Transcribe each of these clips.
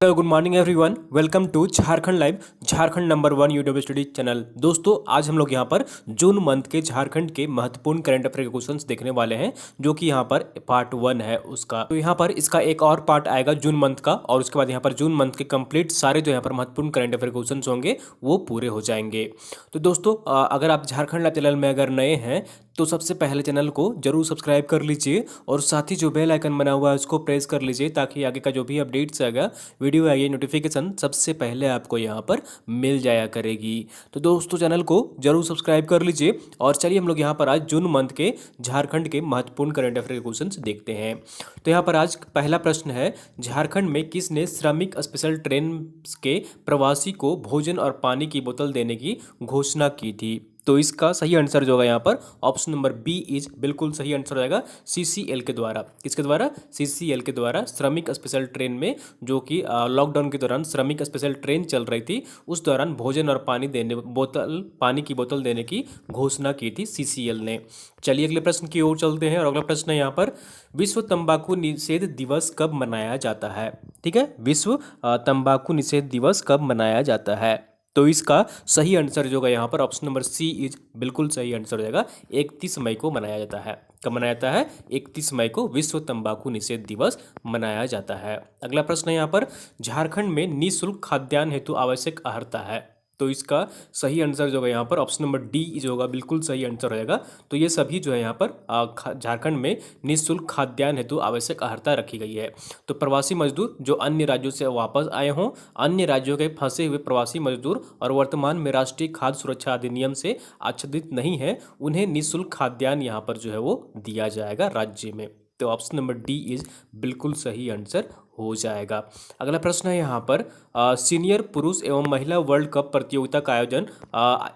Hello good morning everyone, welcome to Jharkhand live, Jharkhand number 1 YouTube study channel. दोस्तों आज हम लोग यहाँ पर जून मंथ के झारखंड के महत्वपूर्ण करंट अफेयर के क्वेश्चंस देखने वाले हैं, जो कि यहाँ पर पार्ट 1 है उसका। तो यहाँ पर इसका एक और पार्ट आएगा जून मंथ का, और उसके बाद यहाँ पर जून मंथ के कंप्लीट सारे जो यहाँ पर महत्वपूर्ण करंट अफेयर क्वेश्चन होंगे वो पूरे हो जाएंगे। तो दोस्तों अगर आप झारखंड लाइव चैनल में अगर नए हैं तो सबसे पहले चैनल को जरूर सब्सक्राइब कर लीजिए और साथ ही जो बेल आइकन बना हुआ है उसको प्रेस कर लीजिए, ताकि आगे का जो भी अपडेट्स आएगा, वीडियो आएगी, नोटिफिकेशन सबसे पहले आपको यहाँ पर मिल जाया करेगी। तो दोस्तों चैनल को जरूर सब्सक्राइब कर लीजिए। और चलिए हम लोग यहाँ पर आज जून मंथ के झारखंड के महत्वपूर्ण करंट अफेयर क्वेश्चन देखते हैं। तो यहाँ पर आज पहला प्रश्न है, झारखंड में किसने श्रमिक स्पेशल ट्रेन के प्रवासी को भोजन और पानी की बोतल देने की घोषणा की थी? तो इसका सही आंसर जो होगा यहाँ पर ऑप्शन नंबर बी इज बिल्कुल सही आंसर हो जाएगा। सीसीएल के द्वारा, किसके द्वारा? सीसीएल के द्वारा श्रमिक स्पेशल ट्रेन में, जो कि लॉकडाउन के दौरान श्रमिक स्पेशल ट्रेन चल रही थी, उस दौरान भोजन और पानी की बोतल देने की घोषणा की थी सीसीएल ने। चलिए अगले प्रश्न की ओर चलते हैं, और अगला प्रश्न है यहाँ पर, विश्व तंबाकू निषेध दिवस कब मनाया जाता है? ठीक है, विश्व तंबाकू निषेध दिवस कब मनाया जाता है? तो इसका सही आंसर जो होगा यहाँ पर ऑप्शन नंबर सी इज बिल्कुल सही आंसर हो जाएगा। 31 मई को मनाया जाता है। कब मनाया जाता है? 31 मई को विश्व तंबाकू निषेध दिवस मनाया जाता है। अगला प्रश्न है यहाँ पर, झारखंड में निःशुल्क खाद्यान्न हेतु आवश्यक अर्हता है? तो इसका सही आंसर जो है यहाँ पर ऑप्शन नंबर डी जो होगा बिल्कुल सही आंसर रहेगा। तो ये सभी जो है यहाँ पर झारखंड में निःशुल्क खाद्यान्न हेतु आवश्यक अर्हता रखी गई है। तो प्रवासी मजदूर जो अन्य राज्यों से वापस आए हों, अन्य राज्यों के फंसे हुए प्रवासी मजदूर और वर्तमान में राष्ट्रीय खाद्य सुरक्षा अधिनियम से आच्छादित नहीं है, उन्हें निःशुल्क खाद्यान्न यहाँ पर जो है वो दिया जाएगा राज्य में। तो ऑप्शन नंबर डी इज बिल्कुल सही आंसर हो जाएगा। अगला प्रश्न है यहाँ पर, सीनियर पुरुष एवं महिला वर्ल्ड कप प्रतियोगिता का आयोजन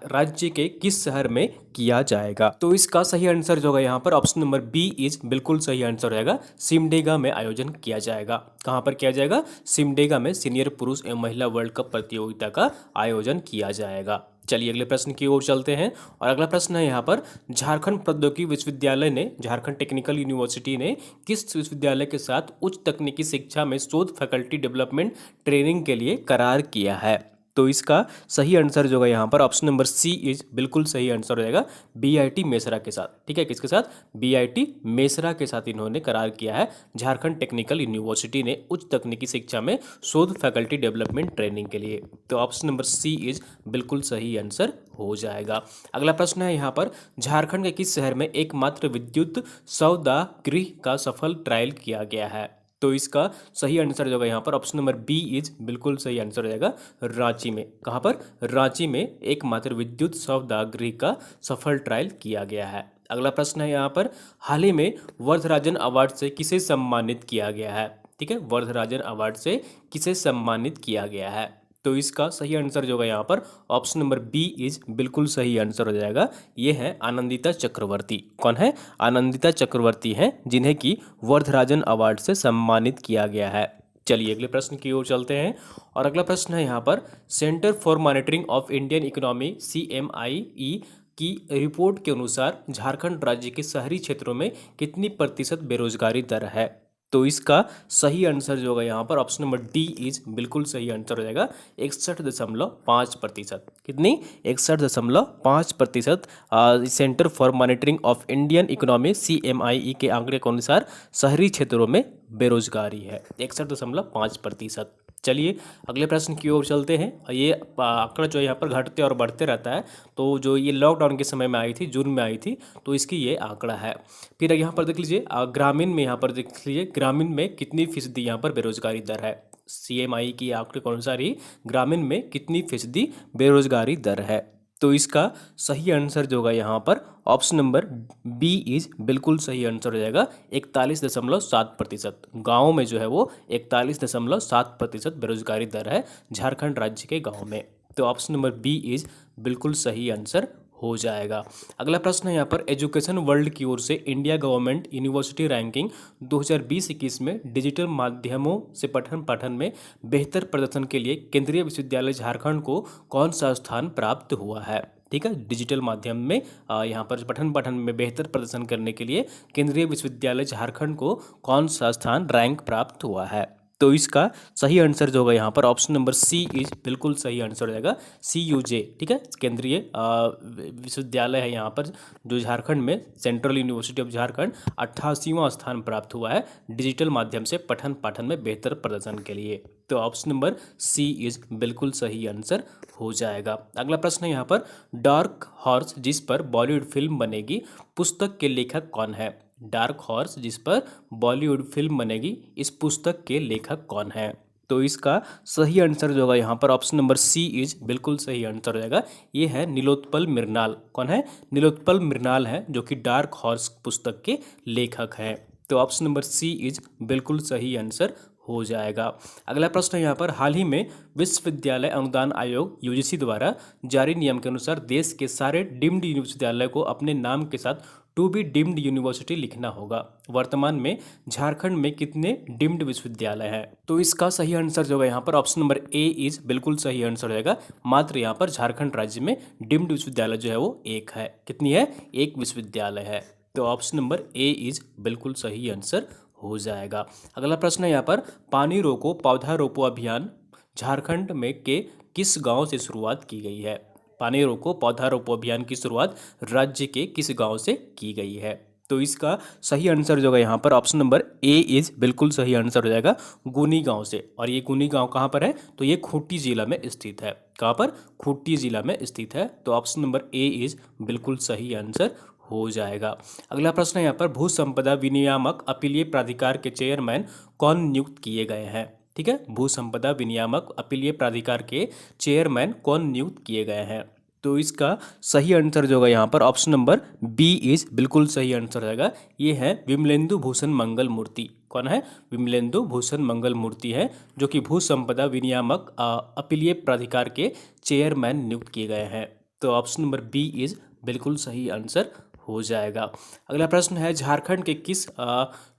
राज्य के किस शहर में किया जाएगा? तो इसका सही आंसर जो होगा यहाँ पर ऑप्शन नंबर बी इज बिल्कुल सही आंसर रहेगा। सिमडेगा में आयोजन किया जाएगा। कहाँ पर किया जाएगा? सिमडेगा में सीनियर पुरुष एवं महिला वर्ल्ड कप प्रतियोगिता का आयोजन किया जाएगा। चलिए अगले प्रश्न की ओर चलते हैं, और अगला प्रश्न है यहाँ पर, झारखंड प्रौद्योगिकी विश्वविद्यालय ने, झारखंड टेक्निकल यूनिवर्सिटी ने किस विश्वविद्यालय के साथ उच्च तकनीकी शिक्षा में शोध फैकल्टी डेवलपमेंट ट्रेनिंग के लिए करार किया है? तो इसका सही आंसर जो है यहाँ पर ऑप्शन नंबर सी इज बिल्कुल सही आंसर हो जाएगा। बीआईटी मेसरा के साथ। ठीक है, किसके साथ? बीआईटी मेसरा के साथ इन्होंने करार किया है। झारखंड टेक्निकल यूनिवर्सिटी ने उच्च तकनीकी शिक्षा में शोध फैकल्टी डेवलपमेंट ट्रेनिंग के लिए। तो ऑप्शन नंबर सी इज बिल्कुल सही आंसर हो जाएगा। अगला प्रश्न है यहाँ पर, झारखंड के किस शहर में एकमात्र विद्युत सौदागृह का सफल ट्रायल किया गया है? तो इसका सही आंसर जो होगा यहाँ पर ऑप्शन नंबर बी इज बिल्कुल सही आंसर हो जाएगा। रांची में। कहाँ पर? रांची में एकमात्र विद्युत सौदागृह का सफल ट्रायल किया गया है। अगला प्रश्न है यहाँ पर, हाल ही में वर्धराजन अवार्ड से किसे सम्मानित किया गया है? ठीक है, वर्धराजन अवार्ड से किसे सम्मानित किया गया है? तो इसका सही आंसर जो होगा यहाँ पर ऑप्शन नंबर बी इज बिल्कुल सही आंसर हो जाएगा। ये है आनंदिता चक्रवर्ती। कौन है? आनंदिता चक्रवर्ती हैं, जिन्हें कि वर्धराजन अवार्ड से सम्मानित किया गया है। चलिए अगले प्रश्न की ओर चलते हैं, और अगला प्रश्न है यहाँ पर, centre for monitoring of Indian economy CMIE की रिपोर्ट के अनुसार झारखंड राज्य के शहरी क्षेत्रों में कितनी प्रतिशत बेरोजगारी दर है? तो इसका सही आंसर जो होगा यहाँ पर ऑप्शन नंबर डी इज बिल्कुल सही आंसर हो जाएगा। 61.5%। कितनी? 61.5%। Centre for monitoring of Indian economy CMIE के आंकड़े के अनुसार शहरी क्षेत्रों में बेरोजगारी है 61.5%। चलिए अगले प्रश्न की ओर चलते हैं। ये आंकड़ा जो है यहाँ पर घटते और बढ़ते रहता है। तो जो ये लॉकडाउन के समय में आई थी, जून में आई थी, तो इसकी ये आंकड़ा है। फिर यहाँ पर देख लीजिए ग्रामीण में, यहाँ पर देख लीजिए ग्रामीण में कितनी फीसदी यहाँ पर बेरोजगारी दर है। CMIE की आंकड़े के अनुसार ही ग्रामीण में कितनी फीसदी बेरोजगारी दर है? तो इसका सही आंसर जो होगा यहाँ पर ऑप्शन नंबर बी इज बिल्कुल सही आंसर हो जाएगा। 41.7%। गाँव में जो है वो 41.7% बेरोजगारी दर है झारखंड राज्य के गाँव में। तो ऑप्शन नंबर बी इज बिल्कुल सही आंसर हो जाएगा। अगला प्रश्न है यहाँ पर, एजुकेशन वर्ल्ड की ओर से इंडिया गवर्नमेंट यूनिवर्सिटी रैंकिंग 2020-21 में डिजिटल माध्यमों से पठन पाठन में बेहतर प्रदर्शन के लिए केंद्रीय विश्वविद्यालय झारखंड को कौन सा स्थान प्राप्त हुआ है? ठीक है, डिजिटल माध्यम में यहाँ पर पठन पाठन में बेहतर प्रदर्शन करने के लिए केंद्रीय विश्वविद्यालय झारखंड को कौन सा स्थान रैंक प्राप्त हुआ है? तो इसका सही आंसर जो होगा यहाँ पर ऑप्शन नंबर सी इज बिल्कुल सही आंसर हो जाएगा, CUJ। ठीक है, केंद्रीय विश्वविद्यालय है यहाँ पर, जो झारखंड में सेंट्रल यूनिवर्सिटी ऑफ झारखंड 88वां स्थान प्राप्त हुआ है डिजिटल माध्यम से पठन पाठन में बेहतर प्रदर्शन के लिए। तो ऑप्शन नंबर सी इज बिल्कुल सही आंसर हो जाएगा। अगला प्रश्न है यहाँ पर, डार्क हॉर्स जिस पर बॉलीवुड फिल्म बनेगी, पुस्तक के लेखक कौन है? डार्क हॉर्स जिस पर बॉलीवुड फिल्म बनेगी, इस पुस्तक के लेखक कौन है? तो इसका सही आंसर जो होगा यहाँ पर ऑप्शन नंबर सी इज बिल्कुल सही आंसर हो जाएगा। ये है नीलोत्पल मृणाल। कौन है? नीलोत्पल मृणाल है, जो कि डार्क हॉर्स पुस्तक के लेखक हैं। तो ऑप्शन नंबर सी इज बिल्कुल सही आंसर हो जाएगा। अगला प्रश्न है यहाँ पर, हाल ही में विश्वविद्यालय अनुदान आयोग UGC द्वारा जारी नियम के अनुसार देश के सारे डीम्ड विश्वविद्यालय को अपने नाम के साथ टू बी डीम्ड यूनिवर्सिटी लिखना होगा। वर्तमान में झारखंड में कितने डीम्ड विश्वविद्यालय हैं? तो इसका सही आंसर जो है यहाँ पर ऑप्शन नंबर ए इज बिल्कुल सही आंसर हो जाएगा। मात्र यहाँ पर झारखंड राज्य में डीम्ड विश्वविद्यालय जो है वो एक है। कितनी है? एक विश्वविद्यालय है। तो ऑप्शन नंबर ए इज बिल्कुल सही आंसर हो जाएगा। अगला प्रश्न है यहाँ पर, पानी रोको पौधा रोपो अभियान झारखंड में के किस गांव से शुरुआत की गई है? पानी रोको पौधा रोपो अभियान की शुरुआत राज्य के किस गांव से की गई है? तो इसका सही आंसर जो है यहाँ पर ऑप्शन नंबर ए इज बिल्कुल सही आंसर हो जाएगा, गुनी गांव से। और ये गुनी गांव कहाँ पर है? तो ये खूंटी जिला में स्थित है। कहाँ पर? खूंटी जिला में स्थित है। तो ऑप्शन नंबर ए इज बिल्कुल सही आंसर हो जाएगा। अगला प्रश्न है यहाँ पर, भू संपदा विनियामक अपीलीय प्राधिकार के चेयरमैन कौन नियुक्त किए गए हैं? ठीक है, भू संपदा विनियामक अपीलीय प्राधिकार के चेयरमैन कौन नियुक्त किए गए हैं? तो इसका सही आंसर जो होगा यहाँ पर ऑप्शन नंबर बी इज बिल्कुल सही आंसर रहेगा। ये है विमलेंदु भूषण मंगल मूर्ति। कौन है? विमलेंदु भूषण मंगल मूर्ति है, जो कि भू संपदा विनियामक अपीलीय प्राधिकार के चेयरमैन नियुक्त किए गए हैं। तो ऑप्शन नंबर बी इज बिल्कुल सही आंसर हो जाएगा। अगला प्रश्न है, झारखंड के किस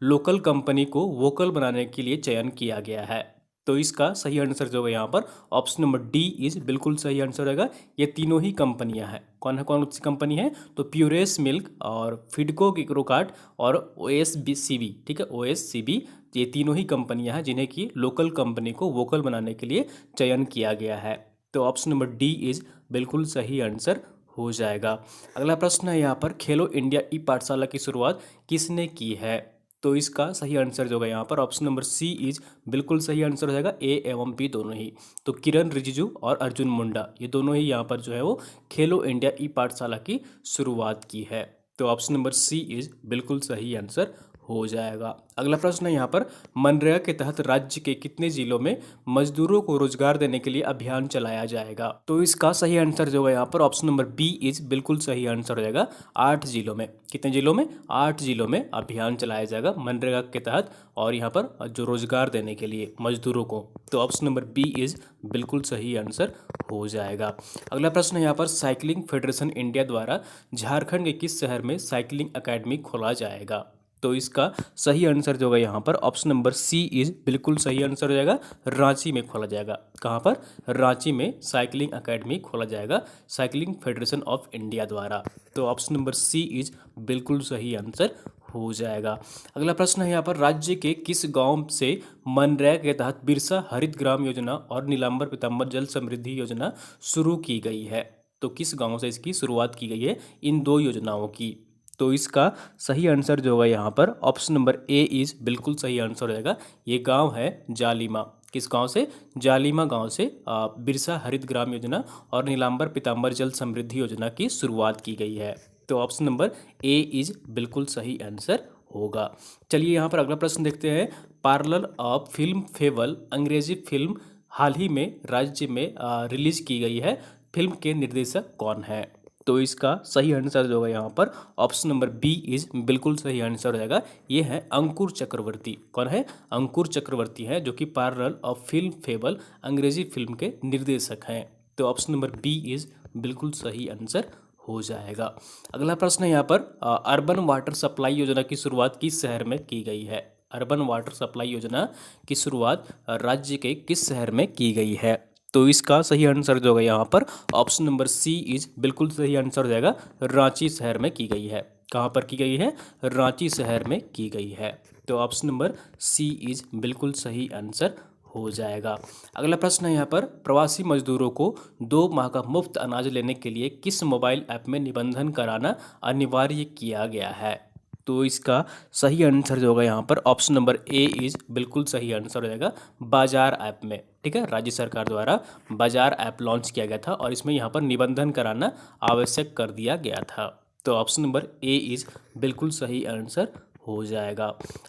लोकल कंपनी को वोकल बनाने के लिए चयन किया गया है? तो इसका सही आंसर जो है यहाँ पर ऑप्शन नंबर डी इज बिल्कुल सही आंसर रहेगा। ये तीनों ही कंपनियां हैं। कौन सी कंपनी है? तो प्यूरेस मिल्क और फिडको इक्रोकार्ट और OSCB। ठीक है, OSCB, ये तीनों ही कंपनियां हैं जिन्हें की लोकल कंपनी को वोकल बनाने के लिए चयन किया गया है। तो ऑप्शन नंबर डी इज बिल्कुल सही आंसर हो जाएगा। अगला प्रश्न है यहाँ पर, खेलो इंडिया ई पाठशाला की शुरुआत किसने की है? तो इसका सही आंसर जो है यहाँ पर ऑप्शन नंबर सी इज बिल्कुल सही आंसर हो जाएगा, ए एवं बी दोनों ही। तो किरण रिजिजू और अर्जुन मुंडा, ये दोनों ही यहाँ पर जो है वो खेलो इंडिया ई पाठशाला की शुरुआत की है। तो ऑप्शन नंबर सी इज बिल्कुल सही आंसर हो जाएगा। अगला प्रश्न है यहाँ पर, मनरेगा के तहत राज्य के कितने जिलों में मजदूरों को रोजगार देने के लिए अभियान चलाया जाएगा? तो इसका सही आंसर जो है यहाँ पर ऑप्शन नंबर बी इज बिल्कुल सही आंसर हो जाएगा, 8 जिलों में। कितने जिलों में? 8 जिलों में अभियान चलाया जाएगा मनरेगा के तहत, और यहाँ पर जो रोजगार देने के लिए मजदूरों को। तो ऑप्शन नंबर बी इज बिल्कुल सही आंसर हो जाएगा। अगला प्रश्न है यहाँ पर, साइकिलिंग फेडरेशन इंडिया द्वारा झारखंड के किस शहर में साइकिलिंग अकेडमी खोला जाएगा? तो इसका सही आंसर जो है यहाँ पर ऑप्शन नंबर सी इज बिल्कुल सही आंसर हो जाएगा, रांची में खोला जाएगा। कहाँ पर? रांची में साइकिलिंग अकेडमी खोला जाएगा साइकिलिंग फेडरेशन ऑफ इंडिया द्वारा। तो ऑप्शन नंबर सी इज बिल्कुल सही आंसर हो जाएगा। अगला प्रश्न है यहाँ पर, राज्य के किस गांव से मनरेगा के तहत बिरसा हरित ग्राम योजना और नीलांबर पीतांबर जल समृद्धि योजना शुरू की गई है? तो किस गांव से इसकी शुरुआत की गई है इन दो योजनाओं की? तो इसका सही आंसर जो होगा यहाँ पर ऑप्शन नंबर ए इज बिल्कुल सही आंसर हो जाएगा। ये गांव है जालिमा। किस गांव से? जालिमा गांव से बिरसा हरित ग्राम योजना और नीलांबर पीतांबर जल समृद्धि योजना की शुरुआत की गई है। तो ऑप्शन नंबर ए इज बिल्कुल सही आंसर होगा। चलिए यहाँ पर अगला प्रश्न देखते हैं, पार्लर ऑफ फिल्म फेवल अंग्रेजी फिल्म हाल ही में राज्य में रिलीज की गई है, फिल्म के निर्देशक कौन है? तो इसका सही आंसर जो है यहाँ पर ऑप्शन नंबर बी इज बिल्कुल सही आंसर हो जाएगा। ये है अंकुर चक्रवर्ती। कौन है? अंकुर चक्रवर्ती है, जो कि पार्लर ऑफ फिल्म फेबल अंग्रेजी फिल्म के निर्देशक हैं। तो ऑप्शन नंबर बी इज बिल्कुल सही आंसर हो जाएगा। अगला प्रश्न है यहाँ पर, अर्बन वाटर सप्लाई योजना की शुरुआत किस शहर में की गई है? अर्बन वाटर सप्लाई योजना की शुरुआत राज्य के किस शहर में की गई है? तो इसका सही आंसर जो है यहाँ पर ऑप्शन नंबर सी इज बिल्कुल सही आंसर हो जाएगा, रांची शहर में की गई है। कहाँ पर की गई है? रांची शहर में की गई है। तो ऑप्शन नंबर सी इज बिल्कुल सही आंसर हो जाएगा। अगला प्रश्न है यहाँ पर, प्रवासी मजदूरों को 2 माह का मुफ्त अनाज लेने के लिए किस मोबाइल ऐप में निबंधन कराना अनिवार्य किया गया है? तो इसका सही आंसर जो होगा यहाँ पर ऑप्शन नंबर ए इज बिल्कुल सही आंसर हो जाएगा, बाजार ऐप में। ठीक है, राज्य सरकार द्वारा बाजार ऐप लॉन्च किया गया था और इसमें यहाँ पर निबंधन कराना आवश्यक कर दिया गया था। तो ऑप्शन नंबर ए इज बिल्कुल सही आंसर हो जाएगा।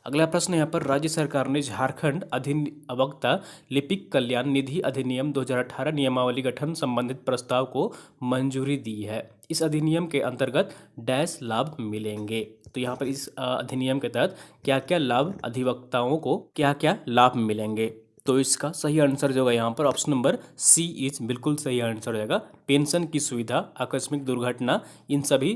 अगला प्रश्न यहाँ पर, राज्य सरकार ने झारखंड अधिवक्ता लिपिक कल्याण निधि अधिनियम 2018 नियमावली गठन संबंधित प्रस्ताव को मंजूरी दी है। इस अधिनियम के अंतर्गत डैश लाभ मिलेंगे। तो यहाँ पर इस अधिनियम के तहत क्या क्या लाभ, अधिवक्ताओं को क्या क्या लाभ मिलेंगे? तो इसका सही आंसर जो होगा यहाँ पर ऑप्शन नंबर सी इज बिल्कुल सही आंसर हो जाएगा, पेंशन की सुविधा, आकस्मिक दुर्घटना, इन सभी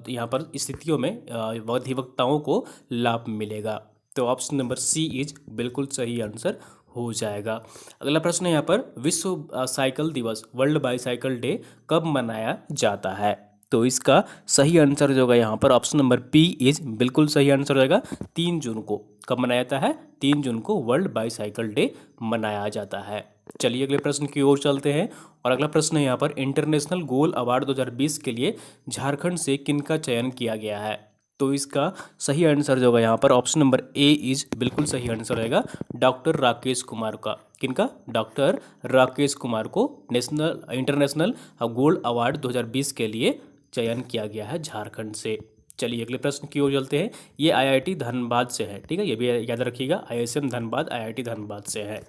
यहाँ पर स्थितियों में अधिवक्ताओं को लाभ मिलेगा। तो ऑप्शन नंबर सी इज बिल्कुल सही आंसर हो जाएगा। अगला प्रश्न है यहाँ पर, विश्व साइकिल दिवस, वर्ल्ड बाईसाइकिल डे कब मनाया जाता है? तो इसका सही आंसर जो होगा यहाँ पर ऑप्शन नंबर बी इज बिल्कुल सही आंसर हो जाएगा, 3 जून को। कब मनाया जाता है? 3 जून को वर्ल्ड बाईसाइकिल डे मनाया जाता है। चलिए अगले प्रश्न की ओर चलते हैं और अगला प्रश्न है यहाँ पर, इंटरनेशनल गोल अवार्ड 2020 के लिए झारखंड से किनका चयन किया गया है? तो इसका सही आंसर जो होगा यहाँ पर ऑप्शन नंबर ए इज बिल्कुल सही आंसर रहेगा, डॉक्टर राकेश कुमार का। किनका? डॉक्टर राकेश कुमार को इंटरनेशनल गोल्ड अवार्ड 2020 के लिए चयन किया गया है झारखंड से। चलिए अगले प्रश्न की ओर चलते हैं। ये आईआईटी धनबाद से है, ठीक है, ये भी याद रखिएगा, आईएसएम धनबाद आईआईटी धनबाद से है।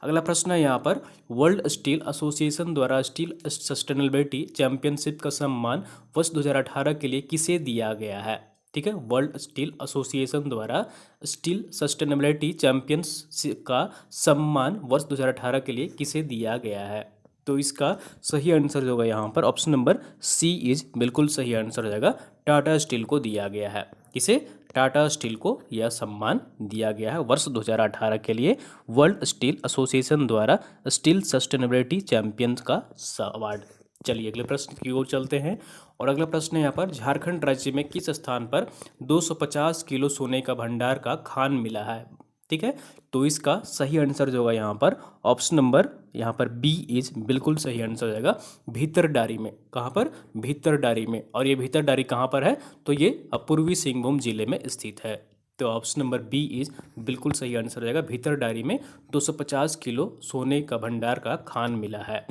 अगला प्रश्न है यहाँ पर, वर्ल्ड स्टील एसोसिएशन द्वारा स्टील सस्टेनेबिलिटी चैंपियनशिप का सम्मान वर्ष 2018 के लिए किसे दिया गया है? ठीक है, वर्ल्ड स्टील एसोसिएशन द्वारा स्टील सस्टेनेबिलिटी चैंपियनशिप का सम्मान वर्ष 2018 के लिए किसे दिया गया है? तो इसका सही आंसर जो होगा यहाँ पर ऑप्शन नंबर सी इज बिल्कुल सही आंसर हो जाएगा, टाटा स्टील को दिया गया है। किसे? टाटा स्टील को यह सम्मान दिया गया है वर्ष 2018 के लिए, वर्ल्ड स्टील एसोसिएशन द्वारा स्टील सस्टेनेबिलिटी चैंपियन का अवार्ड। चलिए अगले प्रश्न की ओर चलते हैं और अगला प्रश्न है यहाँ पर, झारखंड राज्य में किस स्थान पर 250 किलो सोने का भंडार का खान मिला है? ठीक है, तो इसका सही आंसर जो होगा यहाँ पर ऑप्शन नंबर यहाँ पर बी इज बिल्कुल सही आंसर हो जाएगा, भीतरडारी में। कहाँ पर? भीतरडारी में। और ये भीतरडारी कहाँ पर है? तो ये पूर्वी सिंहभूम जिले में स्थित है। तो ऑप्शन नंबर बी इज बिल्कुल सही आंसर हो जाएगा, भीतरडारी में 250 किलो सोने का भंडार का खान मिला है।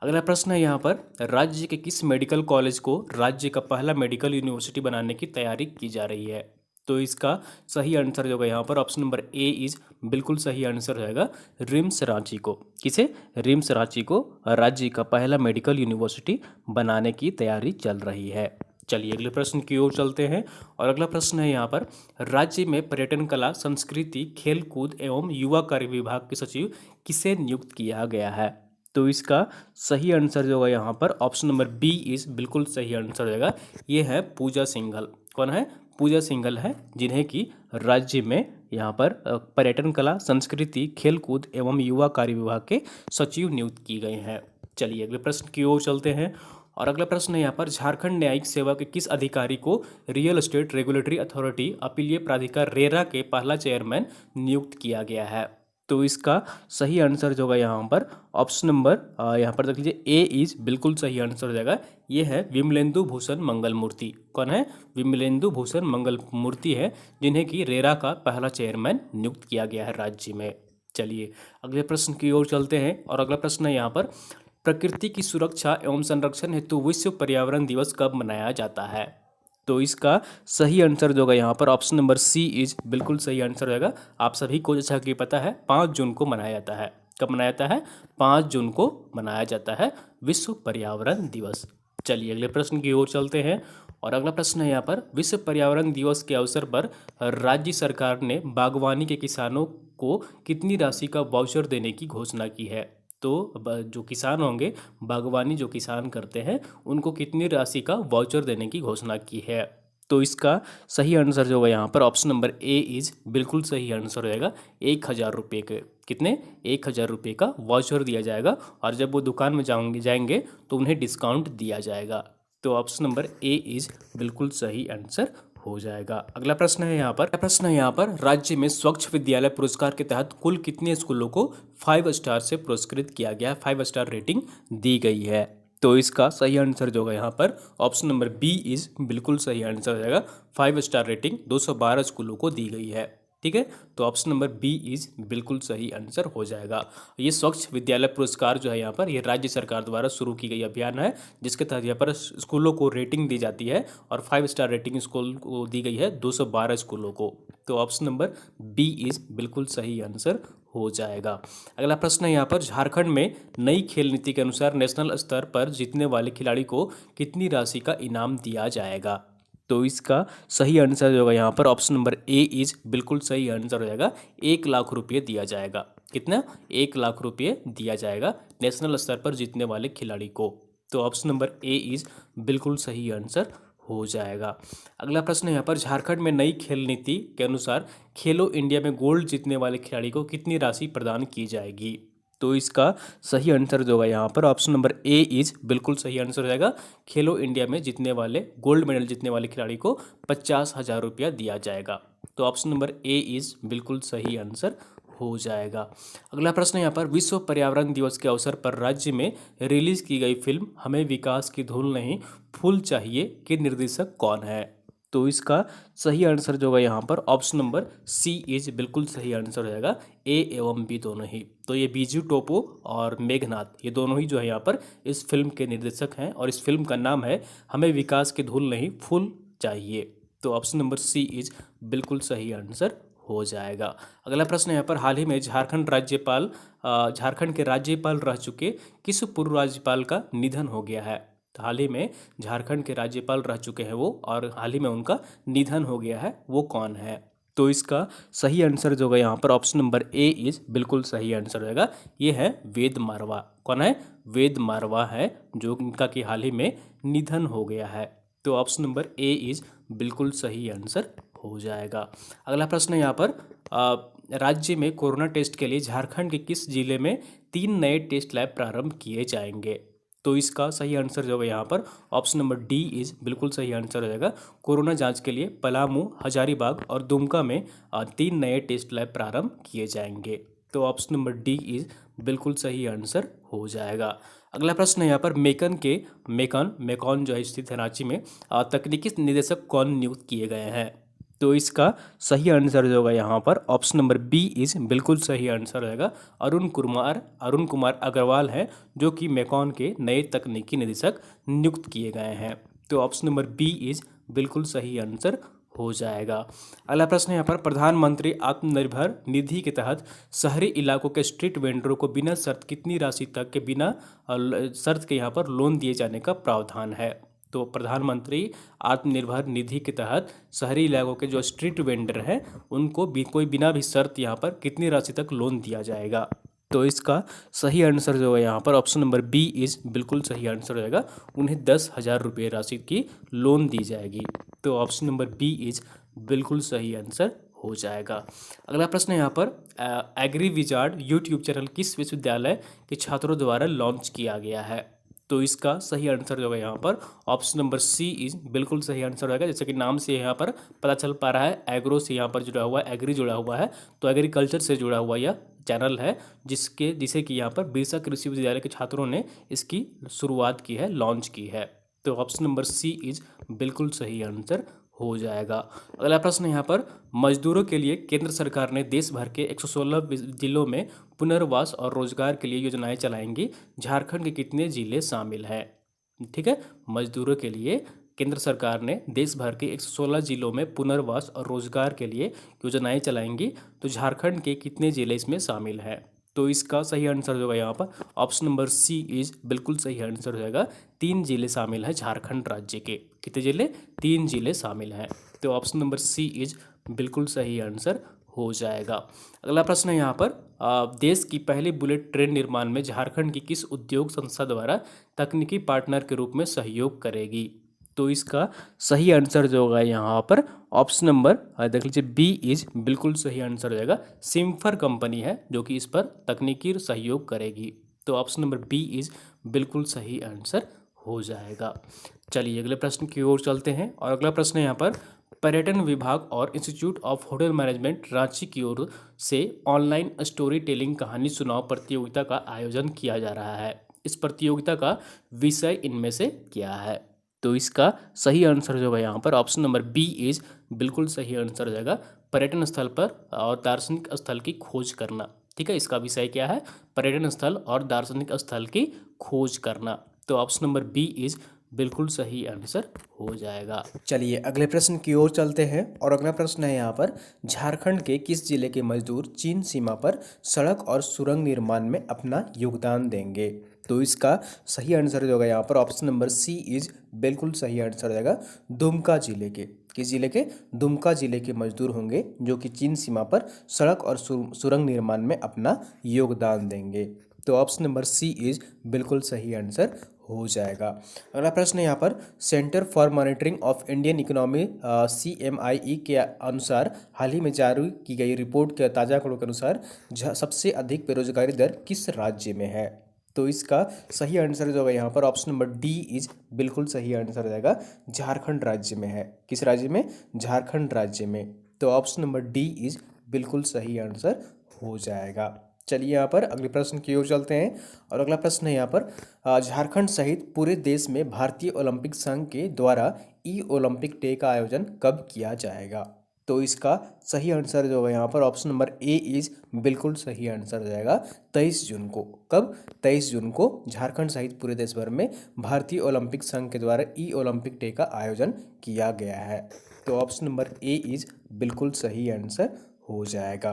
अगला प्रश्न है यहाँ पर, राज्य के किस मेडिकल कॉलेज को राज्य का पहला मेडिकल यूनिवर्सिटी बनाने की तैयारी की जा रही है? तो इसका सही आंसर जो होगा यहाँ पर ऑप्शन नंबर ए इज बिल्कुल सही आंसर रहेगा, रिम्स रांची को। किसे? रिम्स रांची को राज्य का पहला मेडिकल यूनिवर्सिटी बनाने की तैयारी चल रही है। चलिए अगले प्रश्न की ओर चलते हैं और अगला प्रश्न है यहाँ पर, राज्य में पर्यटन, कला, संस्कृति, खेल कूद एवं युवा कार्य विभाग के सचिव किसे नियुक्त किया गया है? तो इसका सही आंसर जो होगा यहाँ पर ऑप्शन नंबर बी इज बिल्कुल सही आंसर रहेगा, ये है पूजा सिंघल। कौन है? पूजा सिंघल है, जिन्हें कि राज्य में यहाँ पर पर्यटन, कला, संस्कृति, खेलकूद एवं युवा कार्य विभाग के सचिव नियुक्त किए गए हैं। चलिए अगले प्रश्न की ओर चलते हैं और अगला प्रश्न है यहाँ पर, झारखंड न्यायिक सेवा के किस अधिकारी को रियल एस्टेट रेगुलेटरी अथॉरिटी अपीलीय प्राधिकार रेरा के पहला चेयरमैन नियुक्त किया गया है? तो इसका सही आंसर जो होगा यहाँ पर ऑप्शन नंबर यहाँ पर देख लीजिए ए इज बिल्कुल सही आंसर हो जाएगा, ये है विमलेंदु भूषण मंगल मूर्ति। कौन है? विमलेंदु भूषण मंगल मूर्ति है, जिन्हें कि रेरा का पहला चेयरमैन नियुक्त किया गया है राज्य में। चलिए अगले प्रश्न की ओर चलते हैं और अगला प्रश्न है यहाँ पर, प्रकृति की सुरक्षा एवं संरक्षण हेतु विश्व पर्यावरण दिवस कब मनाया जाता है? तो इसका सही आंसर जो होगा यहाँ पर ऑप्शन नंबर सी इज बिल्कुल सही आंसर रहेगा। आप सभी को जैसा कि पता है 5 जून को मनाया जाता है। कब मनाया जाता है? 5 जून को मनाया जाता है विश्व पर्यावरण दिवस। चलिए अगले प्रश्न की ओर चलते हैं और अगला प्रश्न है यहाँ पर, विश्व पर्यावरण दिवस के अवसर पर राज्य सरकार ने बागवानी के किसानों को कितनी राशि का वाउचर देने की घोषणा की है? तो जो किसान होंगे, बागवानी जो किसान करते हैं, उनको कितनी राशि का वाउचर देने की घोषणा की है? तो इसका सही आंसर जो होगा यहाँ पर ऑप्शन नंबर ए इज बिल्कुल सही आंसर रहेगा, 1000 रुपये के। कितने? 1000 रुपये का वाउचर दिया जाएगा और जब वो दुकान में जाएंगे तो उन्हें डिस्काउंट दिया जाएगा। तो ऑप्शन नंबर ए इज बिल्कुल सही आंसर हो जाएगा। अगला प्रश्न है यहाँ पर राज्य में स्वच्छ विद्यालय पुरस्कार के तहत कुल कितने स्कूलों को 5 स्टार से पुरस्कृत किया गया, 5 स्टार रेटिंग दी गई है। तो इसका सही आंसर जो होगा यहाँ पर ऑप्शन नंबर बी इज बिल्कुल सही आंसर हो जाएगा। 5 स्टार रेटिंग 212 स्कूलों को दी गई है। ठीक है, तो ऑप्शन नंबर बी इज बिल्कुल सही आंसर हो जाएगा। ये स्वच्छ विद्यालय पुरस्कार जो है यहाँ पर ये राज्य सरकार द्वारा शुरू की गई अभियान है, जिसके तहत यहाँ पर स्कूलों को रेटिंग दी जाती है और 5 स्टार रेटिंग स्कूल को दी गई है 212 स्कूलों को। तो ऑप्शन नंबर बी इज बिल्कुल सही आंसर हो जाएगा। अगला प्रश्न है यहाँ पर झारखंड में नई खेल नीति के अनुसार नेशनल स्तर पर जीतने वाले खिलाड़ी को कितनी राशि का इनाम दिया जाएगा। तो इसका सही आंसर जो होगा यहाँ पर ऑप्शन नंबर ए इज बिल्कुल सही आंसर हो जाएगा। 1 लाख रुपये दिया जाएगा। कितना? 1 लाख रुपये दिया जाएगा नेशनल स्तर पर जीतने वाले खिलाड़ी को। तो ऑप्शन नंबर ए इज बिल्कुल सही आंसर हो जाएगा। अगला प्रश्न है यहाँ पर झारखंड में नई खेल नीति के अनुसार खेलो इंडिया में गोल्ड जीतने वाले खिलाड़ी को कितनी राशि प्रदान की जाएगी। तो इसका सही आंसर जो होगा यहाँ पर ऑप्शन नंबर ए इज बिल्कुल सही आंसर हो जाएगा। खेलो इंडिया में जीतने वाले गोल्ड मेडल जीतने वाले खिलाड़ी को 50,000 रुपया दिया जाएगा। तो ऑप्शन नंबर ए इज बिल्कुल सही आंसर हो जाएगा। अगला प्रश्न यहाँ पर विश्व पर्यावरण दिवस के अवसर पर राज्य में रिलीज की गई फिल्म हमें विकास की धूल नहीं फूल चाहिए के निर्देशक कौन है। तो इसका सही आंसर जो होगा यहाँ पर ऑप्शन नंबर सी इज बिल्कुल सही आंसर हो जाएगा। ए एवं बी दोनों ही। तो ये बीजू टोपो और मेघनाथ ये दोनों ही जो है यहाँ पर इस फिल्म के निर्देशक हैं और इस फिल्म का नाम है हमें विकास की धूल नहीं फूल चाहिए। तो ऑप्शन नंबर सी इज बिल्कुल सही आंसर हो जाएगा। अगला प्रश्न यहाँ पर हाल ही में झारखंड के राज्यपाल रह चुके किस पूर्व राज्यपाल का निधन हो गया है। तो हाल ही में झारखंड के राज्यपाल रह चुके हैं वो और हाल ही में उनका निधन हो गया है, वो कौन है। तो इसका सही आंसर जो होगा यहाँ पर ऑप्शन नंबर ए इज बिल्कुल सही आंसर होगा। ये है वेद मारवा। कौन है? वेद मारवा है जो इनका कि हाल ही में निधन हो गया है। तो ऑप्शन नंबर ए इज बिल्कुल सही आंसर हो जाएगा। अगला प्रश्न यहाँ पर राज्य में कोरोना टेस्ट के लिए झारखंड के किस जिले में 3 नए टेस्ट लैब प्रारंभ किए जाएंगे। तो इसका सही आंसर जो होगा यहाँ पर ऑप्शन नंबर डी इज बिल्कुल सही आंसर हो जाएगा। कोरोना जांच के लिए पलामू, हजारीबाग और दुमका में 3 नए टेस्ट लैब प्रारंभ किए जाएंगे। तो ऑप्शन नंबर डी इज बिल्कुल सही आंसर हो जाएगा। अगला प्रश्न है यहाँ पर मेकॉन जो है स्थित है रांची में तकनीकी निदेशक कौन नियुक्त किए गए हैं। तो इसका सही आंसर जो होगा यहाँ पर ऑप्शन नंबर बी इज बिल्कुल सही आंसर रहेगा। अरुण कुमार अग्रवाल हैं जो कि मेकॉन के नए तकनीकी निदेशक नियुक्त किए गए हैं। तो ऑप्शन नंबर बी इज बिल्कुल सही आंसर हो जाएगा। अगला प्रश्न यहाँ पर प्रधानमंत्री आत्मनिर्भर निधि के तहत शहरी इलाकों के स्ट्रीट वेंडरों को बिना शर्त कितनी राशि तक के बिना शर्त के यहाँ पर लोन दिए जाने का प्रावधान है। तो प्रधानमंत्री आत्मनिर्भर निधि के तहत शहरी इलाकों के जो स्ट्रीट वेंडर हैं उनको कोई बिना भी शर्त यहाँ पर कितनी राशि तक लोन दिया जाएगा। तो इसका सही आंसर जो है यहाँ पर ऑप्शन नंबर बी इज बिल्कुल सही आंसर हो जाएगा। उन्हें 10,000 रुपये राशि की लोन दी जाएगी। तो ऑप्शन नंबर बी इज बिल्कुल सही आंसर हो जाएगा। अगला प्रश्न यहाँ पर एग्री विजार्ड यूट्यूब चैनल किस विश्वविद्यालय के छात्रों द्वारा लॉन्च किया गया है। तो इसका सही आंसर जो है यहाँ पर ऑप्शन नंबर सी इज बिल्कुल सही आंसर रहेगा। जैसे कि नाम से यहाँ पर पता चल पा रहा है एग्रो से यहाँ पर जुड़ा हुआ है, एग्री जुड़ा हुआ है, तो एग्रीकल्चर से जुड़ा हुआ यह चैनल है जिसे कि यहाँ पर बिरसा कृषि विश्वविद्यालय के छात्रों ने इसकी शुरुआत की है, लॉन्च की है। तो ऑप्शन नंबर सी इज बिल्कुल सही आंसर हो जाएगा। अगला प्रश्न यहाँ पर मजदूरों के लिए केंद्र सरकार ने देश भर के 116 जिलों में पुनर्वास और रोजगार के लिए योजनाएं चलाएंगी। झारखंड के कितने जिले शामिल हैं। ठीक है, मजदूरों के लिए केंद्र सरकार ने देश भर के 116 जिलों में पुनर्वास और रोजगार के लिए योजनाएं चलाएंगी। तो झारखंड के कितने जिले इसमें शामिल हैं। तो इसका सही आंसर होगा यहाँ पर ऑप्शन नंबर सी इज बिल्कुल सही आंसर हो जाएगा। 3 जिले शामिल हैं झारखंड राज्य के। कितने जिले? 3 जिले शामिल हैं। तो ऑप्शन नंबर सी इज बिल्कुल सही आंसर हो जाएगा। अगला प्रश्न है यहाँ पर देश की पहली बुलेट ट्रेन निर्माण में झारखंड की किस उद्योग संस्था द्वारा तकनीकी पार्टनर के रूप में सहयोग करेगी। तो इसका सही आंसर जो होगा यहाँ पर ऑप्शन नंबर देख लीजिए बी इज बिल्कुल सही आंसर हो जाएगा। सिम्फर कंपनी है जो कि इस पर तकनीकी सहयोग करेगी। तो ऑप्शन नंबर बी इज बिल्कुल सही आंसर हो जाएगा। चलिए अगले प्रश्न की ओर चलते हैं और अगला प्रश्न है यहाँ पर, पर्यटन विभाग और institute of hotel management Ranchi की ओर से ऑनलाइन स्टोरी टेलिंग कहानी सुनाओ प्रतियोगिता का आयोजन किया जा रहा है। इस प्रतियोगिता का विषय इनमें से क्या है? तो इसका सही आंसर जो है यहाँ पर ऑप्शन नंबर बी इज बिल्कुल सही आंसर हो जाएगा, पर्यटन स्थल पर और दार्शनिक स्थल की खोज करना। ठीक है, इसका विषय क्या है? पर्यटन स्थल और दार्शनिक स्थल की खोज करना। तो ऑप्शन नंबर बी इज बिल्कुल सही आंसर हो जाएगा। चलिए अगले प्रश्न की ओर चलते हैं और अगला प्रश्न है यहाँ पर, झारखंड के किस जिले के मजदूर चीन सीमा पर सड़क और सुरंग निर्माण में अपना योगदान देंगे? तो इसका सही आंसर जो होगा यहाँ पर ऑप्शन नंबर सी इज बिल्कुल सही आंसर हो जाएगा, दुमका जिले के। किस जिले के? दुमका जिले के मजदूर होंगे जो कि चीन सीमा पर सड़क और सुरंग निर्माण में अपना योगदान देंगे। तो ऑप्शन नंबर सी इज बिल्कुल सही आंसर हो जाएगा। अगला प्रश्न है यहाँ पर, centre for monitoring of Indian economy CMIE के अनुसार हाल ही में जारी की गई रिपोर्ट के ताज़ा आंकड़ों के अनुसार सबसे अधिक बेरोजगारी दर किस राज्य में है? तो इसका सही आंसर जो है यहाँ पर ऑप्शन नंबर डी इज बिल्कुल सही आंसर हो जाएगा, झारखंड राज्य में है। किस राज्य में? झारखंड राज्य में। तो ऑप्शन नंबर डी इज बिल्कुल सही आंसर हो जाएगा। चलिए यहाँ पर अगले प्रश्न की ओर चलते हैं और अगला प्रश्न है यहाँ पर, झारखंड सहित पूरे देश में भारतीय ओलंपिक संघ के द्वारा ओलंपिक डे का आयोजन कब किया जाएगा? तो इसका सही आंसर जो है यहाँ पर ऑप्शन नंबर ए इज बिल्कुल सही आंसर हो जाएगा, 23 जून को। कब? 23 जून को झारखंड सहित पूरे देश भर में भारतीय ओलंपिक संघ के द्वारा ओलंपिक डे का आयोजन किया गया है। तो ऑप्शन नंबर ए इज बिल्कुल सही आंसर हो जाएगा।